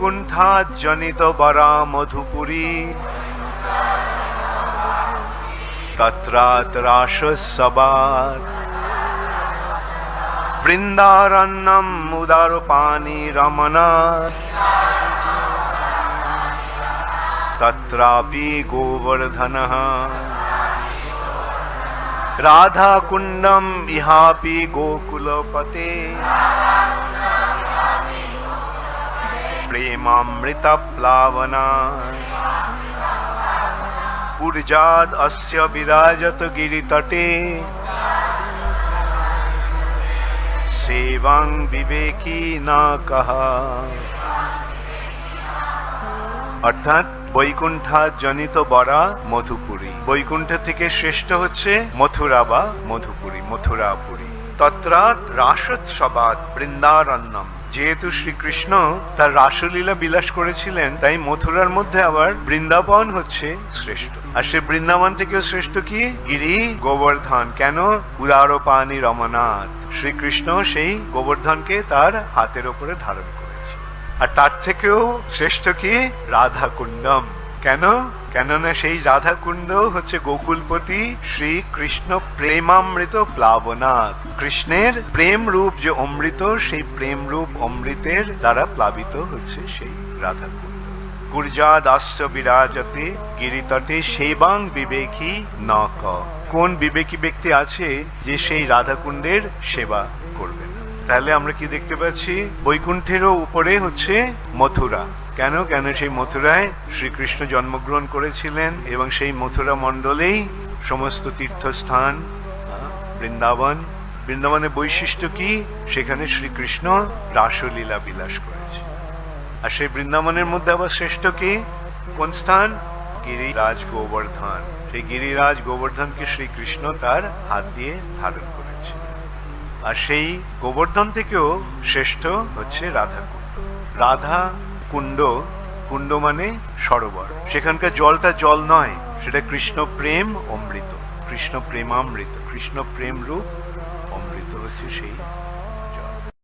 বৈকুণ্ঠাৎ জনিত বরা মধুপুরী তত্রাৎ রাসসবাৎ বৃন্দারণ্যম উদারপানি রমনাৎ তত্রাপি গোবর্ধনঃ রাধাকুণ্ডম ইহাপি গোকুলপতে প্রেমামৃত প্লাবনা ঊর্জাদ অস্য বিরাজত গিরিতটে সেবং বিবেকী না কাহা। অর্থাৎ বৈকুণ্ঠা জনিত বরা মধুপুরী, বৈকুণ্ঠ থেকে শ্রেষ্ঠ হচ্ছে মথুরা বা মধুপুরী, মথুরাপুরী। তত্রাৎ রাসোৎসবাৎ বৃন্দারণ্যম, যেহেতু শ্রীকৃষ্ণ তার রাসলীলা বিলাস করেছিলেন, তাই মথুরার মধ্যে আবার বৃন্দাবন হচ্ছে শ্রেষ্ঠ। আর সে বৃন্দাবন থেকেও শ্রেষ্ঠ কি? গিরি গোবর্ধন। কেন? উদারপানি রমনাথ, শ্রীকৃষ্ণ সেই গোবর্ধনকে তার হাতের ওপরে ধারণ করেছে। আর তার থেকেও শ্রেষ্ঠ কি? রাধাকুণ্ডম। কেন? কেননা সেই রাধাকুণ্ড হচ্ছে গোকুলপতি শ্রীকৃষ্ণ প্রেমামৃত প্লাবনাথ, কৃষ্ণের প্রেম রূপ যে অমৃত, সেই প্রেম রূপ অমৃতের দ্বারা প্লাবিত হচ্ছে সেই রাধাকুণ্ড। কুর্জাদাস্য বিরাজতে গিরিতটে সেবাং বিবেকী ন ক, কোন বিবেকী ব্যক্তি আছে যে সেই রাধাকুণ্ডের সেবা করবে না? তাহলে আমরা কি দেখতে পাচ্ছি? বৈকুণ্ঠেরও উপরে হচ্ছে মথুরা। কেন? কেন সেই মথুরায় শ্রীকৃষ্ণ জন্মগ্রহণ করেছিলেন এবং সেই মথুরা মণ্ডলেই সমস্ত তীর্থস্থান, বৃন্দাবন। বৃন্দাবনের বৈশিষ্ট্য কি? সেখানে শ্রীকৃষ্ণ রাসলীলা বিলাস করেছে। আর সেই বৃন্দাবনের মধ্যে আবার শ্রেষ্ঠ কি? কোন স্থান? গিরিরাজ গোবর্ধন। সেই গিরিরাজ গোবর্ধনকে শ্রীকৃষ্ণ তার হাত দিয়ে ধারণ করেছে। আর সেই গোবর্ধন থেকেও শ্রেষ্ঠ হচ্ছে রাধাকুণ্ড। রাধা কুণ্ড, কুণ্ড মানে সরোবর, সেখানকার জলটা জল নয়, সেটা কৃষ্ণ প্রেম অমৃত, কৃষ্ণ প্রেমামৃত, কৃষ্ণ প্রেম রূপ অমৃত হচ্ছে সেই